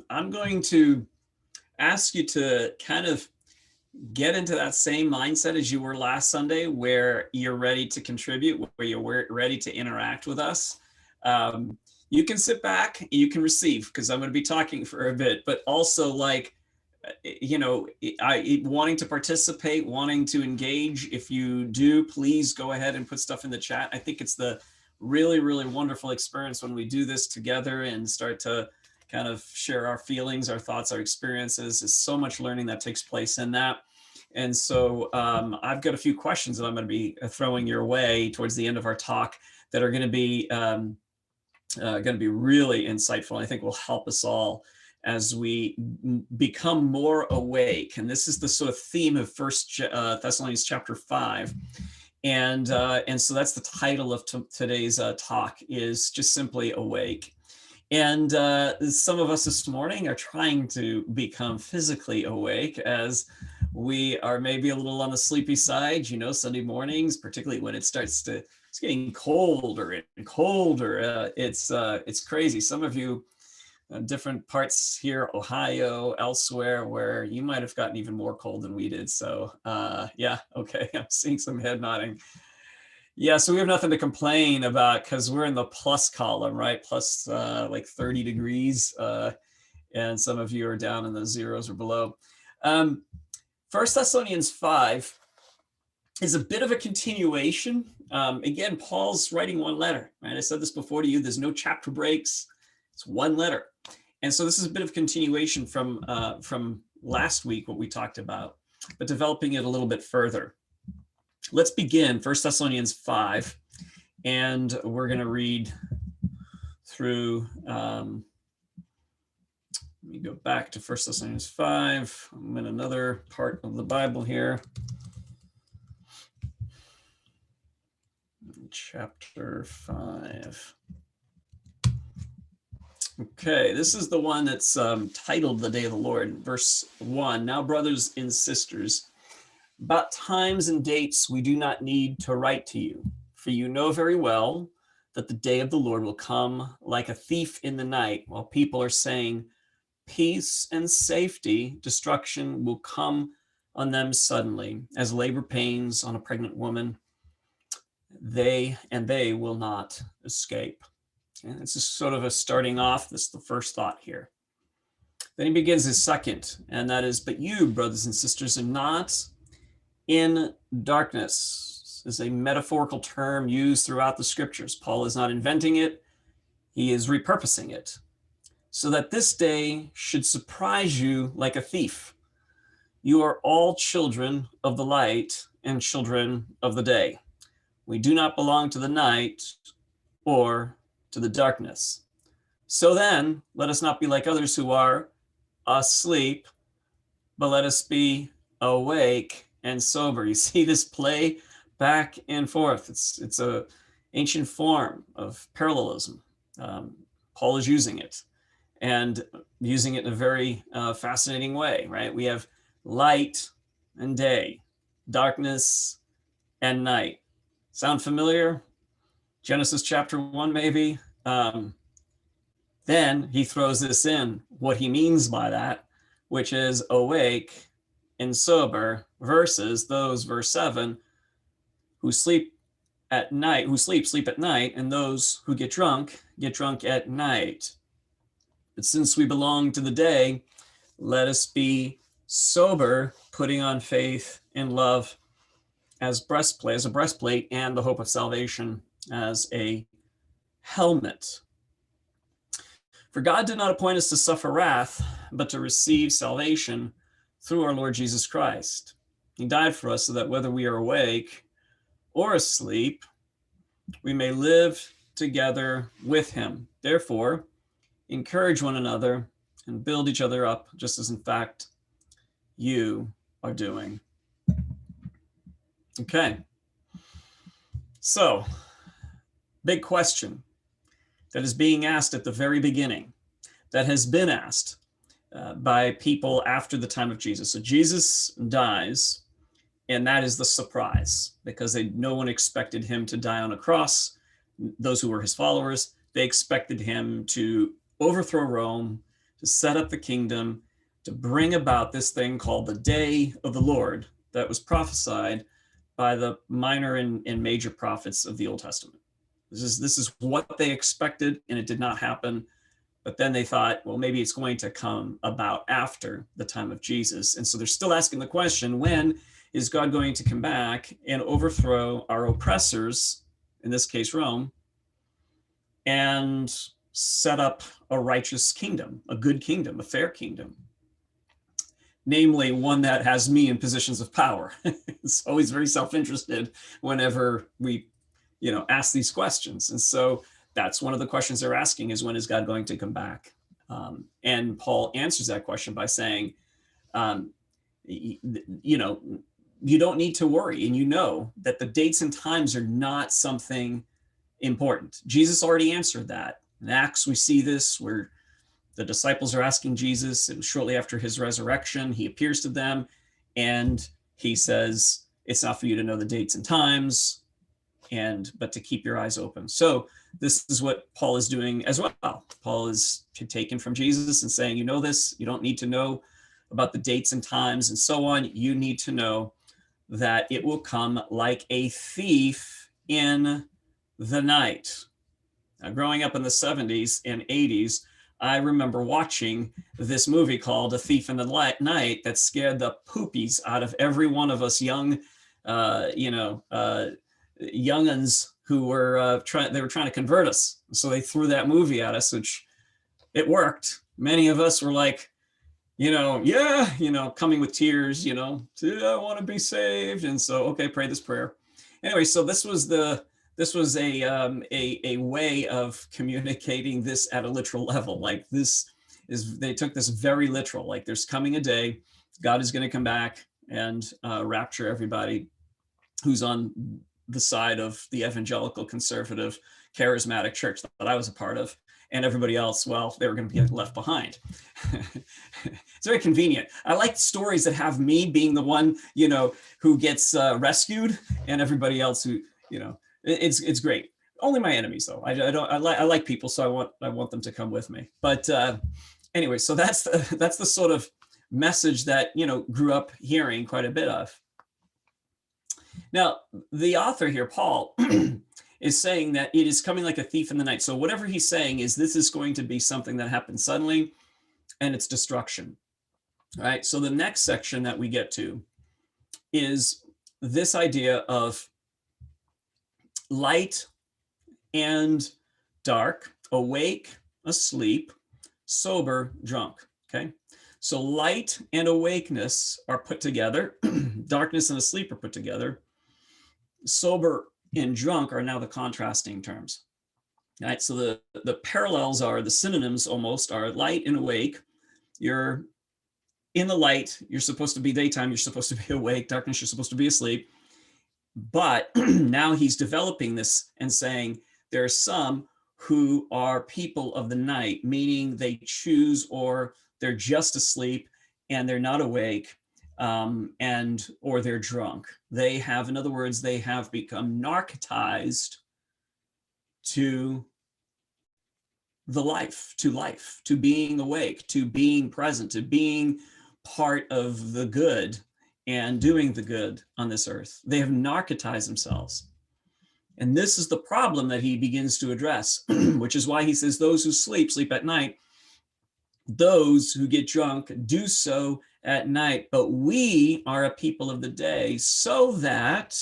I'm going to ask you to kind of get into that same mindset as you were last Sunday, where you're ready to contribute, where you're ready to interact with us. Um, you can sit back, you can receive, because I'm going to be talking for a bit, but also wanting to participate, wanting to engage. If you do, please go ahead and put stuff in the chat. I think it's the really, really wonderful experience when we do this together and start to kind of share our feelings, our thoughts, our experiences. There's so much learning that takes place in that. And so I've got a few questions that I'm going to be throwing your way towards the end of our talk that are going to be really insightful. I think will help us all as we become more awake. And this is the sort of theme of First Thessalonians chapter 5. And so that's the title of today's talk, is just simply awake. And some of us this morning are trying to become physically awake, as we are maybe a little on the sleepy side. Sunday mornings, particularly when it's getting colder and colder. It's crazy. Some of you, different parts here, Ohio, elsewhere, where you might have gotten even more cold than we did. So yeah, okay, I'm seeing some head nodding. Yeah, so we have nothing to complain about because we're in the plus column, right? Plus like 30 degrees. And some of you are down in the zeros or below. First Thessalonians 5 is a bit of a continuation. Again, Paul's writing one letter, right? I said this before to you, there's no chapter breaks. It's one letter. And so this is a bit of continuation from last week, what we talked about, but developing it a little bit further. Let's begin 1 Thessalonians 5, and we're going to read through, let me go back to 1 Thessalonians 5. I'm in another part of the Bible here. Chapter 5. Okay, this is the one that's titled The Day of the Lord, verse 1. Now, brothers and sisters, about times and dates we do not need to write to you, for you know very well that the day of the Lord will come like a thief in the night, while people are saying, peace and safety, destruction will come on them suddenly, as labor pains on a pregnant woman. They will not escape. And this is sort of a starting off. This is the first thought here. Then he begins his second, and that is, but you, brothers and sisters, are not in darkness. This is a metaphorical term used throughout the scriptures. Paul is not inventing it. He is repurposing it, so that this day should surprise you like a thief. You are all children of the light and children of the day. We do not belong to the night or to the darkness. So then, let us not be like others who are asleep, but let us be awake and sober. You see this play back and forth. It's a ancient form of parallelism. Paul is using it, and using it in a very fascinating way, right? We have light and day, darkness and night. Sound familiar? Genesis chapter 1, maybe. Then he throws this in, what he means by that, which is awake and sober, versus those, verse 7, who sleep at night, sleep at night, and those who get drunk at night. But since we belong to the day, let us be sober, putting on faith and love as a breastplate, and the hope of salvation as a helmet. For God did not appoint us to suffer wrath, but to receive salvation through our Lord Jesus Christ. He died for us so that whether we are awake or asleep, we may live together with him. Therefore, encourage one another and build each other up, just as in fact you are doing. Okay. So, big question that is being asked at the very beginning, that has been asked by people after the time of Jesus. So Jesus dies, and that is the surprise, because no one expected him to die on a cross. Those who were his followers, they expected him to overthrow Rome, to set up the kingdom, to bring about this thing called the day of the Lord that was prophesied by the minor and major prophets of the Old Testament. This is what they expected, and it did not happen. But then they thought, well, maybe it's going to come about after the time of Jesus. And so they're still asking the question, when is God going to come back and overthrow our oppressors, in this case, Rome, and set up a righteous kingdom, a good kingdom, a fair kingdom? Namely, one that has me in positions of power. It's always very self-interested whenever we, ask these questions. And so that's one of the questions they're asking is, when is God going to come back? And Paul answers that question by saying, you don't need to worry. And you know that the dates and times are not something important. Jesus already answered that. In Acts, we see this where the disciples are asking Jesus, and shortly after his resurrection, he appears to them and he says, it's not for you to know the dates and times, but to keep your eyes open. So this is what Paul is doing as well. Paul is taken from Jesus and saying, you know this, you don't need to know about the dates and times and so on. You need to know that it will come like a thief in the night. Now, growing up in the 70s and 80s, I remember watching this movie called A Thief in the Night that scared the poopies out of every one of us young, young'uns who were trying to convert us. So they threw that movie at us, which it worked. Many of us were like, coming with tears, I want to be saved. And so, okay, pray this prayer. Anyway, so this was a way of communicating this at a literal level. Like they took this very literal, like there's coming a day, God is going to come back and rapture everybody who's on the side of the evangelical, conservative, charismatic church that I was a part of. And everybody else, well, they were going to be left behind. It's very convenient. I like stories that have me being the one, who gets rescued, and everybody else who, it's great. Only my enemies, though. I like people, so I want them to come with me. But anyway, so that's the sort of message that grew up hearing quite a bit of. Now, the author here, Paul, is saying that it is coming like a thief in the night. So whatever he's saying is this is going to be something that happens suddenly, and it's destruction. All right. So the next section that we get to is this idea of light and dark, awake, asleep, sober, drunk. Okay. So light and awakeness are put together. Darkness and asleep are put together. Sober and drunk are now the contrasting terms. All right. So the parallels are, the synonyms almost are light and awake. You're in the light, you're supposed to be daytime, you're supposed to be awake. Darkness, you're supposed to be asleep. But now he's developing this and saying there are some who are people of the night, meaning they choose, or they're just asleep and they're not awake, or they're drunk. They have, in other words, they have become narcotized to life, to being awake, to being present, to being part of the good and doing the good on this earth. They have narcotized themselves. And this is the problem that he begins to address, which is why he says those who sleep at night. Those who get drunk do so at night. But we are a people of the day, so that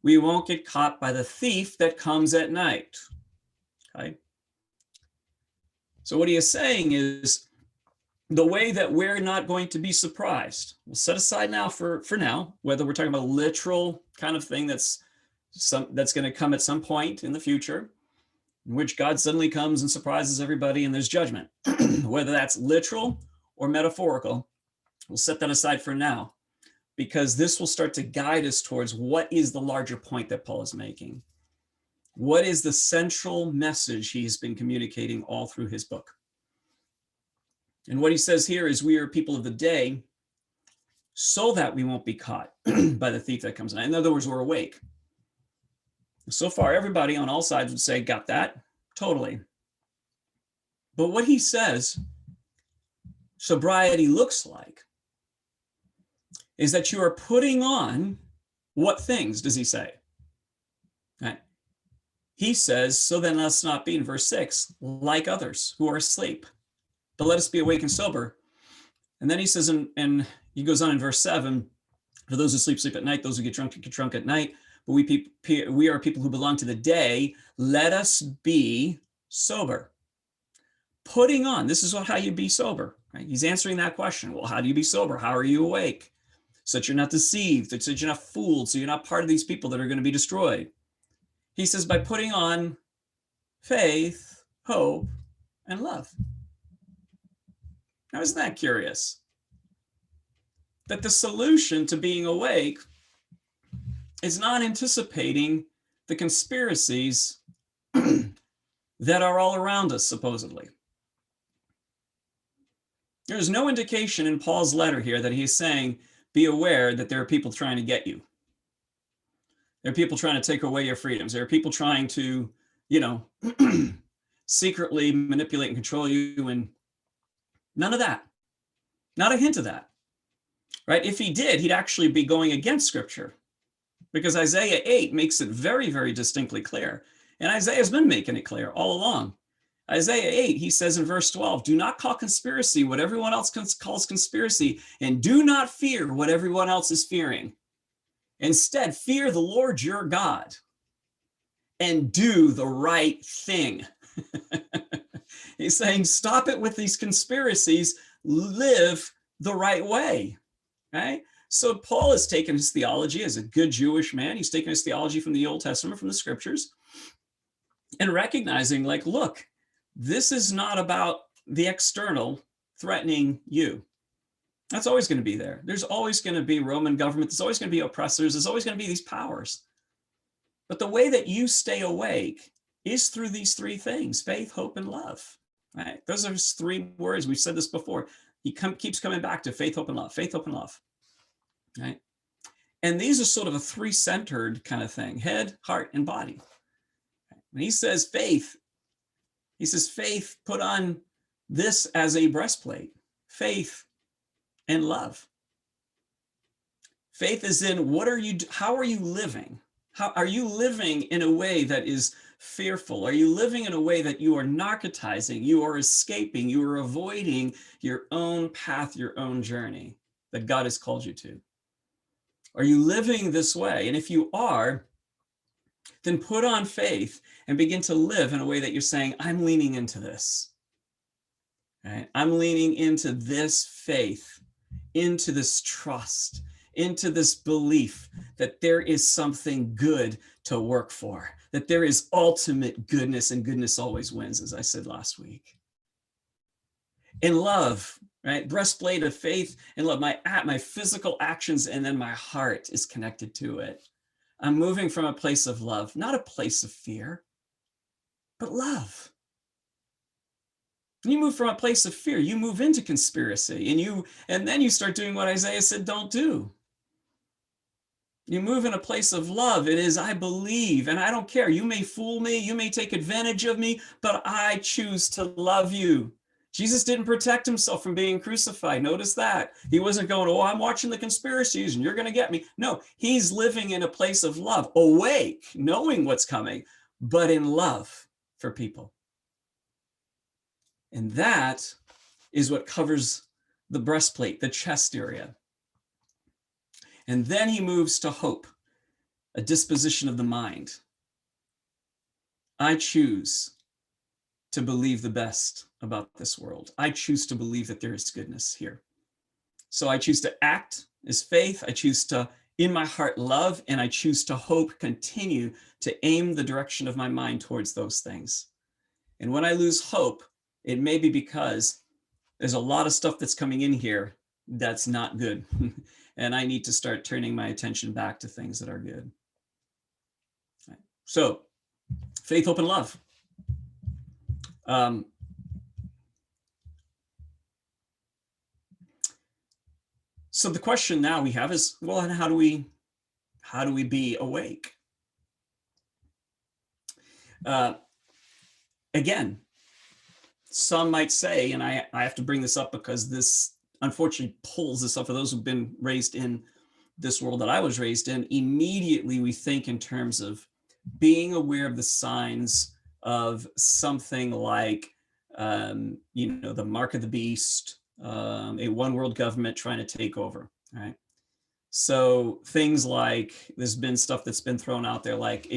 we won't get caught by the thief that comes at night. Okay. So what he is saying is the way that we're not going to be surprised. We'll set aside now for now, whether we're talking about a literal kind of thing that's going to come at some point in the future, in which God suddenly comes and surprises everybody and there's judgment. Whether that's literal or metaphorical, we'll set that aside for now, because this will start to guide us towards what is the larger point that Paul is making. What is the central message he's been communicating all through his book? And what he says here is we are people of the day so that we won't be caught by the thief that comes in. In other words, we're awake. So far, everybody on all sides would say, got that? Totally. But what he says sobriety looks like is that you are putting on what things does he say? Right. He says, so then let's not be, in verse 6, like others who are asleep, but let us be awake and sober. And then he says, and he goes on in verse 7, for those who sleep, sleep at night. Those who get drunk at night. But we are people who belong to the day. Let us be sober. Putting on, this is how you be sober. Right? He's answering that question. Well, how do you be sober? How are you awake? So that you're not deceived, so that you're not fooled, so you're not part of these people that are going to be destroyed. He says, by putting on faith, hope, and love. Now, isn't that curious? That the solution to being awake is not anticipating the conspiracies that are all around us, supposedly. There's no indication in Paul's letter here that he's saying, be aware that there are people trying to get you. There are people trying to take away your freedoms. There are people trying to, secretly manipulate and control you, and none of that. Not a hint of that. Right? If he did, he'd actually be going against Scripture, because Isaiah 8 makes it very, very distinctly clear. And Isaiah's been making it clear all along. Isaiah 8, he says in verse 12, do not call conspiracy what everyone else calls conspiracy, and do not fear what everyone else is fearing. Instead, fear the Lord your God and do the right thing. He's saying, stop it with these conspiracies, live the right way. Right? So Paul has taken his theology as a good Jewish man. He's taken his theology from the Old Testament, from the Scriptures, and recognizing, like, look, this is not about the external threatening you. That's always going to be there. There's always going to be Roman government. There's always going to be oppressors. There's always going to be these powers. But the way that you stay awake is through these three things: faith, hope, and love. Right? Those are his three words. We've said this before. He keeps coming back to faith, hope, and love. Faith, hope, and love. Right? And these are sort of a three-centered kind of thing: head, heart, and body. When he says faith, put on this as a breastplate: faith and love. Faith is in how are you living? How are you living in a way that is fearful? Are you living in a way that you are narcotizing, you are escaping, you are avoiding your own path, your own journey that God has called you to? Are you living this way? And if you are, then put on faith and begin to live in a way that you're saying, I'm leaning into this. Right? I'm leaning into this faith, into this trust, into this belief that there is something good to work for, that there is ultimate goodness, and goodness always wins, as I said last week. In love, right? Breastplate of faith and love. My physical actions, and then my heart is connected to it. I'm moving from a place of love, not a place of fear, but love. When you move from a place of fear, you move into conspiracy, and then you start doing what Isaiah said don't do. You move in a place of love. It is, I believe, and I don't care. You may fool me, you may take advantage of me, but I choose to love you. Jesus didn't protect himself from being crucified. Notice that. He wasn't going, oh, I'm watching the conspiracies and you're going to get me. No, he's living in a place of love, awake, knowing what's coming, but in love for people. And that is what covers the breastplate, the chest area. And then he moves to hope, a disposition of the mind. I choose to believe the best about this world. I choose to believe that there is goodness here. So I choose to act as faith. I choose to, in my heart, love, and I choose to hope, continue to aim the direction of my mind towards those things. And when I lose hope, it may be because there's a lot of stuff that's coming in here that's not good. And I need to start turning my attention back to things that are good. Right. So, faith, hope, and love. So the question now we have is, well, and how do we be awake? Again, some might say, and I have to bring this up because this unfortunately pulls this up for those who've been raised in this world that I was raised in. Immediately we think in terms of being aware of the signs of something like, the mark of the beast, a one world government trying to take over, right? So things like, there's been stuff that's been thrown out there, like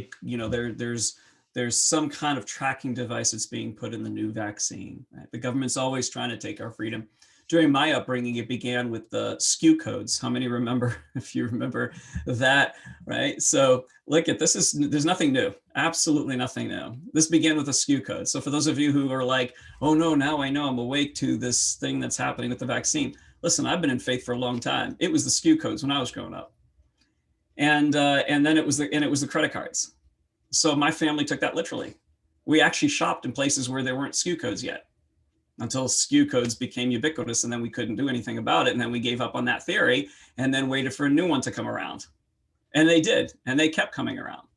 there's some kind of tracking device that's being put in the new vaccine. Right? The government's always trying to take our freedom. During my upbringing, it began with the SKU codes. How many remember, if you remember that, right? So look at this, there's nothing new, absolutely nothing new. This began with a SKU code. So for those of you who are like, oh no, now I know, I'm awake to this thing that's happening with the vaccine. Listen, I've been in faith for a long time. It was the SKU codes when I was growing up. And then it was the credit cards. So my family took that literally. We actually shopped in places where there weren't SKU codes yet, until SKU codes became ubiquitous, and then we couldn't do anything about it. And then we gave up on that theory and then waited for a new one to come around. And they did, and they kept coming around.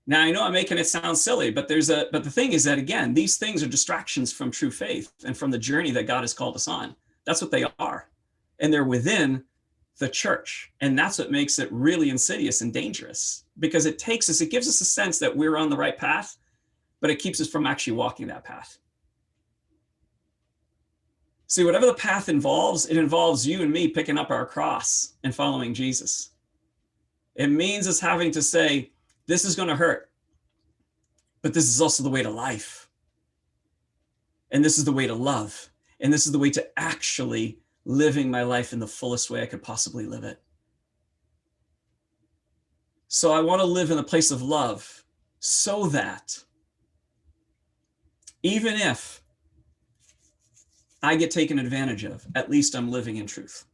Now, I know I'm making it sound silly, but the thing is that, again, these things are distractions from true faith and from the journey that God has called us on. That's what they are. And they're within the church. And that's what makes it really insidious and dangerous, because it gives us a sense that we're on the right path, but it keeps us from actually walking that path. See, whatever the path involves, it involves you and me picking up our cross and following Jesus. It means us having to say, this is going to hurt, but this is also the way to life. And this is the way to love. And this is the way to actually living my life in the fullest way I could possibly live it. So I want to live in a place of love, so that even if I get taken advantage of, at least I'm living in truth.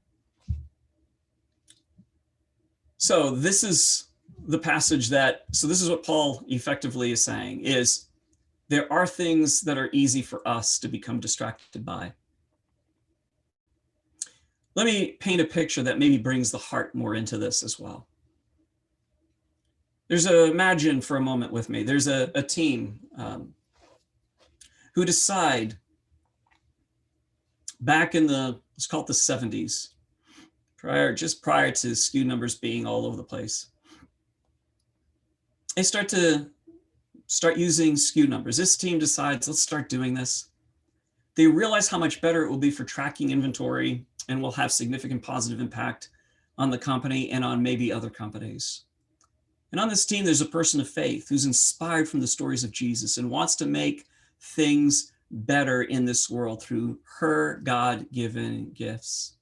So this is the passage so this is what Paul effectively is saying, is there are things that are easy for us to become distracted by. Let me paint a picture that maybe brings the heart more into this as well. Imagine for a moment with me, there's a team who decide back in let's call it the 70s, just prior to SKU numbers being all over the place. They start using SKU numbers. This team decides, let's start doing this. They realize how much better it will be for tracking inventory and will have significant positive impact on the company and on maybe other companies. And on this team, there's a person of faith who's inspired from the stories of Jesus and wants to make things better in this world through her God-given gifts.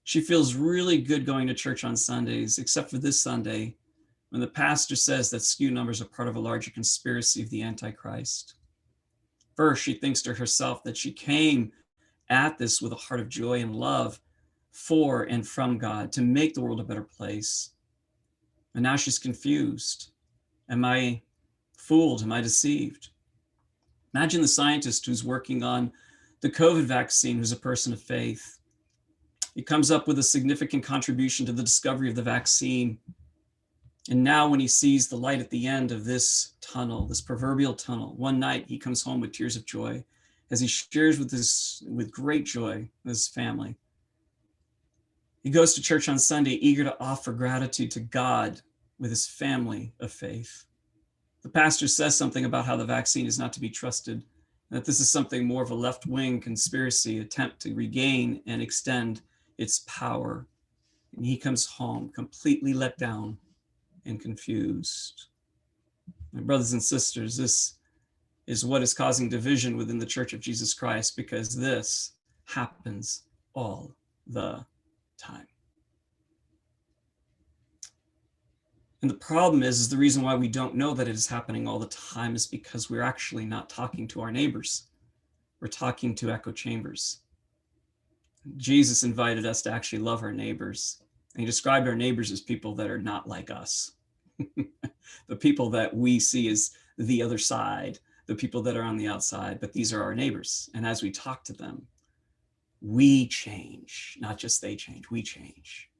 She feels really good going to church on Sundays, except for this Sunday, when the pastor says that SKU numbers are part of a larger conspiracy of the Antichrist. First, she thinks to herself that she came at this with a heart of joy and love for and from God to make the world a better place. And now she's confused. Am I fooled? Am I deceived? Imagine the scientist who's working on the COVID vaccine, who's a person of faith. He comes up with a significant contribution to the discovery of the vaccine. And now when he sees the light at the end of this tunnel, this proverbial tunnel, one night he comes home with tears of joy as he shares with great joy with his family. He goes to church on Sunday, eager to offer gratitude to God with his family of faith. The pastor says something about how the vaccine is not to be trusted, that this is something more of a left-wing conspiracy attempt to regain and extend its power. And he comes home completely let down and confused. My brothers and sisters, this is what is causing division within the Church of Jesus Christ, because this happens all the time. And the problem is the reason why we don't know that it is happening all the time is because we're actually not talking to our neighbors. We're talking to echo chambers. Jesus invited us to actually love our neighbors. And he described our neighbors as people that are not like us. The people that we see as the other side, the people that are on the outside, but these are our neighbors. And as we talk to them, we change, not just they change, we change.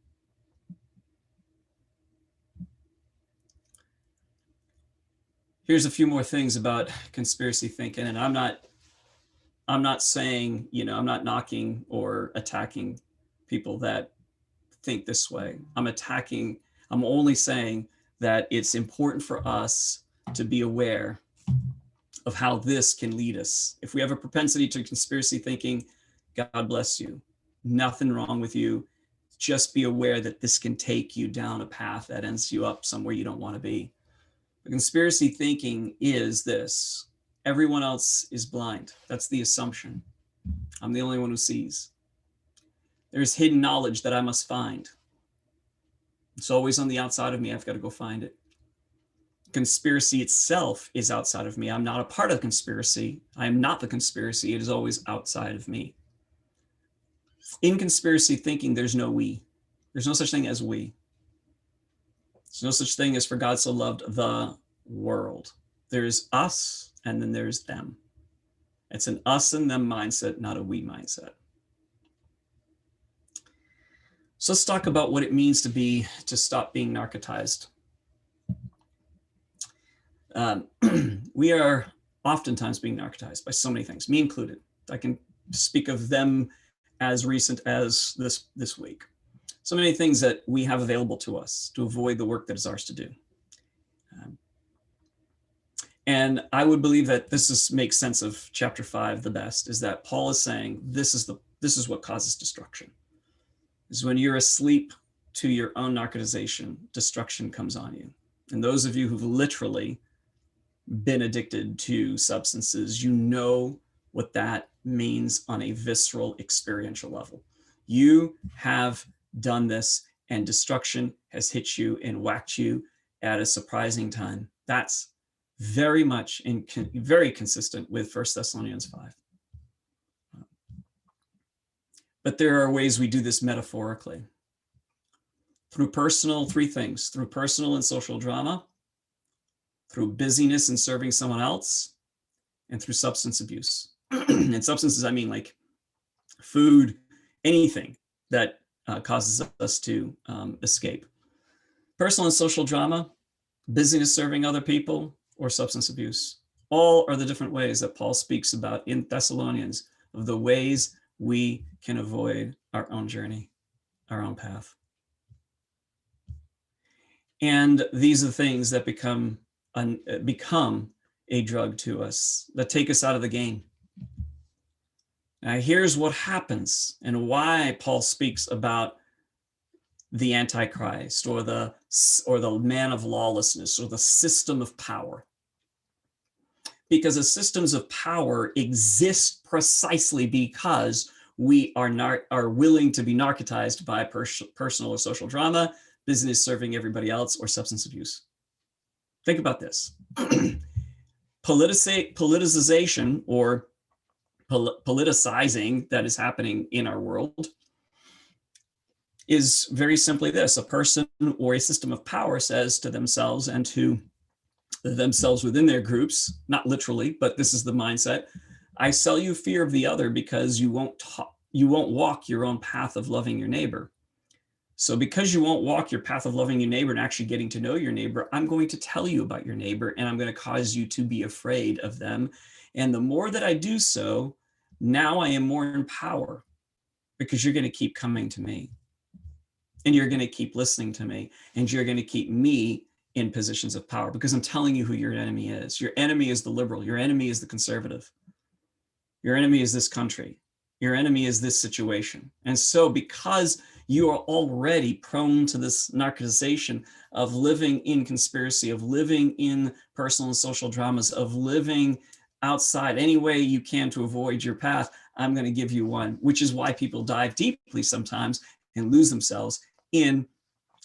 Here's a few more things about conspiracy thinking, and I'm not I'm not saying, I'm not knocking or attacking people that think this way. I'm only saying that it's important for us to be aware of how this can lead us. If we have a propensity to conspiracy thinking, God bless you. Nothing wrong with you. Just be aware that this can take you down a path that ends you up somewhere you don't want to be. The conspiracy thinking is this: everyone else is blind. That's the assumption. I'm the only one who sees. There's hidden knowledge that I must find. It's always on the outside of me. I've got to go find it. Conspiracy itself is outside of me. I'm not a part of conspiracy. I am not the conspiracy. It is always outside of me. In conspiracy thinking, there's no we. There's no such thing as we. There's no such thing as for God so loved the world. There's us, and then there's them. It's an us and them mindset, not a we mindset. So let's talk about what it means to stop being narcotized. We are oftentimes being narcotized by so many things, me included. I can speak of them as recent as this week. So many things that we have available to us to avoid the work that is ours to do. And I would believe that makes sense of chapter 5 the best, is that Paul is saying this is what causes destruction. Is when you're asleep to your own narcotization, destruction comes on you. And those of you who've literally been addicted to substances, you know what that means on a visceral experiential level. You have done this, and destruction has hit you and whacked you at a surprising time. That's very much very consistent with 1 Thessalonians 5. But there are ways we do this metaphorically. Through three things: through personal and social drama, through busyness and serving someone else, and through substance abuse. And substances, I mean like food, anything that causes us to escape. Personal and social drama, busyness serving other people, or substance abuse. All are the different ways that Paul speaks about in Thessalonians of the ways we can avoid our own journey, our own path. And these are the things that become a drug to us, that take us out of the game. Now, here's what happens and why Paul speaks about the Antichrist or the man of lawlessness or the system of power. Because the systems of power exist precisely because we are willing to be narcotized by personal or social drama, business serving everybody else, or substance abuse. Think about this. Politicization or politicizing that is happening in our world is very simply this: a person or a system of power says to themselves and to themselves within their groups, not literally, but this is the mindset: I sell you fear of the other because you won't walk your own path of loving your neighbor. So because you won't walk your path of loving your neighbor and actually getting to know your neighbor, I'm going to tell you about your neighbor, and I'm going to cause you to be afraid of them. And the more that I do so, now I am more in power, because you're going to keep coming to me, and you're going to keep listening to me, and you're going to keep me in positions of power, because I'm telling you who your enemy is. Your enemy is the liberal. Your enemy is the conservative. Your enemy is this country. Your enemy is this situation. And so because you are already prone to this narcotization of living in conspiracy, of living in personal and social dramas, of living outside any way you can to avoid your path, I'm going to give you one, which is why people dive deeply sometimes and lose themselves in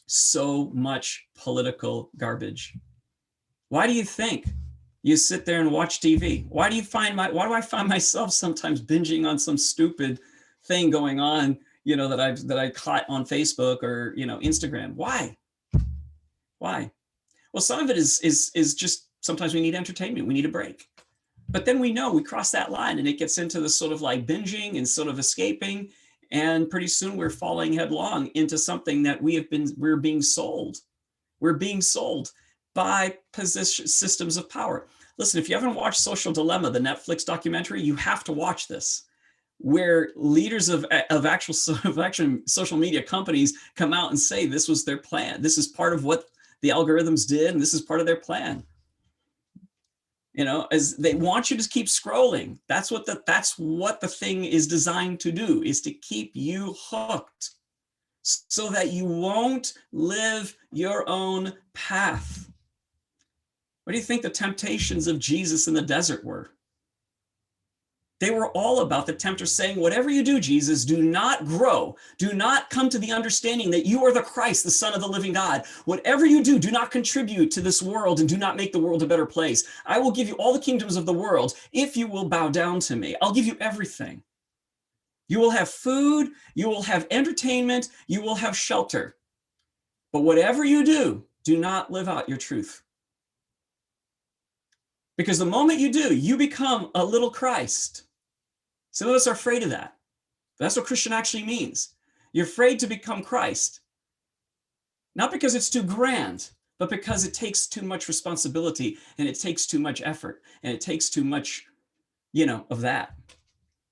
so much political garbage. Why do you think you sit there and watch TV? Why do I find myself sometimes binging on some stupid thing going on, that I caught on Facebook or, Instagram? Why? Well, some of it is just sometimes we need entertainment. We need a break. But then we cross that line and it gets into the sort of like binging and sort of escaping. And pretty soon we're falling headlong into something that we're being sold. We're being sold by systems of power. Listen, if you haven't watched Social Dilemma, the Netflix documentary, you have to watch this, where leaders of actual social media companies come out and say this was their plan. This is part of what the algorithms did, and this is part of their plan. You know, as they want you to keep scrolling. That's what the thing is designed to do, is to keep you hooked so that you won't live your own path. What do you think the temptations of Jesus in the desert were? They were all about the tempter saying, whatever you do, Jesus, do not grow. Do not come to the understanding that you are the Christ, the Son of the living God. Whatever you do, do not contribute to this world and do not make the world a better place. I will give you all the kingdoms of the world if you will bow down to me. I'll give you everything. You will have food, you will have entertainment, you will have shelter. But whatever you do, do not live out your truth. Because the moment you do, you become a little Christ. Some of us are afraid of that. That's what Christian actually means. You're afraid to become Christ. Not because it's too grand, but because it takes too much responsibility and it takes too much effort and it takes too much, of that.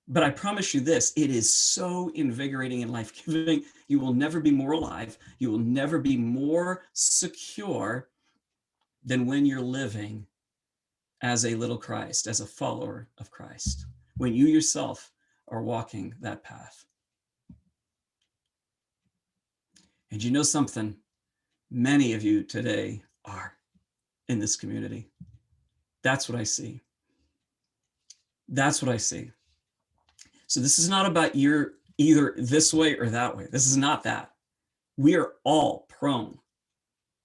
But I promise you this, it is so invigorating and life-giving. You will never be more alive. You will never be more secure than when you're living as a little Christ, as a follower of Christ, when you yourself are walking that path. And you know something? Many of you today are in this community. That's what I see. That's what I see. So this is not about you're either this way or that way. This is not that. We are all prone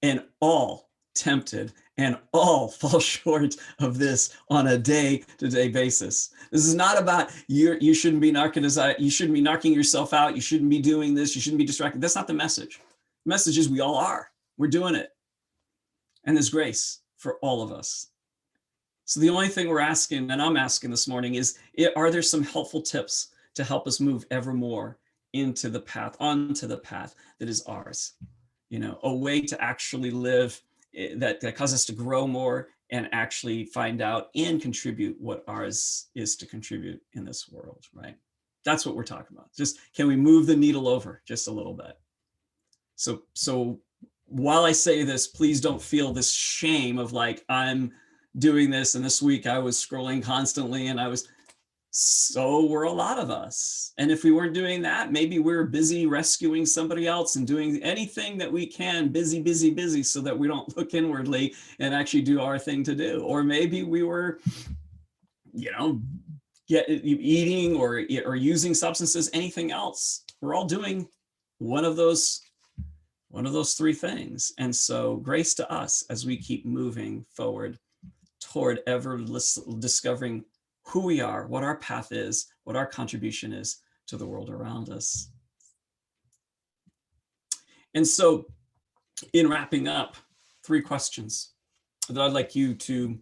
and all tempted and all fall short of this on a day-to-day basis. This is not about you shouldn't be you shouldn't be knocking yourself out, you shouldn't be doing this, you shouldn't be distracted. That's not the message. The message is we all are. We're doing it. And there's grace for all of us. So the only thing we're asking, and I'm asking this morning, is are there some helpful tips to help us move ever more onto the path that is ours? A way to actually live that causes us to grow more and actually find out and contribute what ours is to contribute in this world, right? That's what we're talking about. Just can we move the needle over just a little bit? So while I say this, please don't feel this shame of like, I'm doing this and this week I was scrolling constantly and so were a lot of us. And if we weren't doing that, maybe we're busy rescuing somebody else and doing anything that we can, busy, so that we don't look inwardly and actually do our thing to do. Or maybe we were, eating or using substances, anything else. We're all doing one of those three things. And so grace to us as we keep moving forward toward ever discovering who we are, what our path is, what our contribution is to the world around us. And so in wrapping up, 3 questions that I'd like you to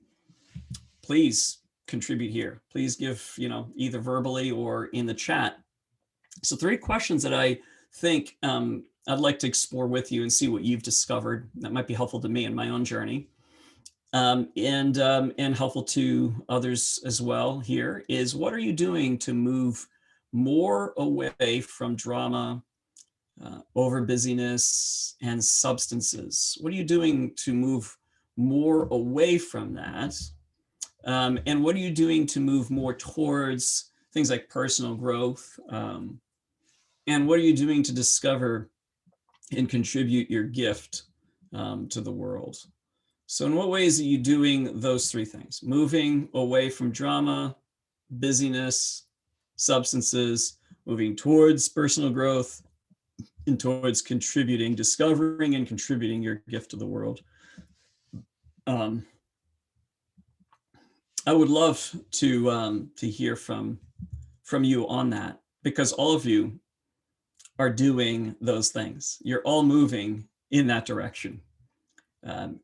please contribute here. Please give, either verbally or in the chat. So 3 questions that I think I'd like to explore with you and see what you've discovered that might be helpful to me in my own journey. And helpful to others as well here is, what are you doing to move more away from drama, over busyness, and substances? What are you doing to move more away from that? And what are you doing to move more towards things like personal growth? And what are you doing to discover and contribute your gift to the world? So in what ways are you doing those 3 things? Moving away from drama, busyness, substances, moving towards personal growth, and towards discovering and contributing your gift to the world. I would love to hear from you on that, because all of you are doing those things. You're all moving in that direction.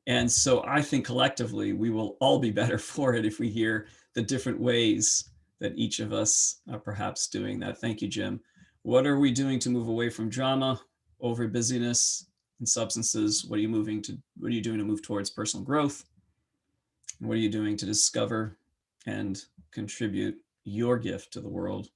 And so I think collectively we will all be better for it if we hear the different ways that each of us are perhaps doing that. Thank you, Jim. What are we doing to move away from drama, over busyness, and substances? What are you doing to move towards personal growth? What are you doing to discover and contribute your gift to the world?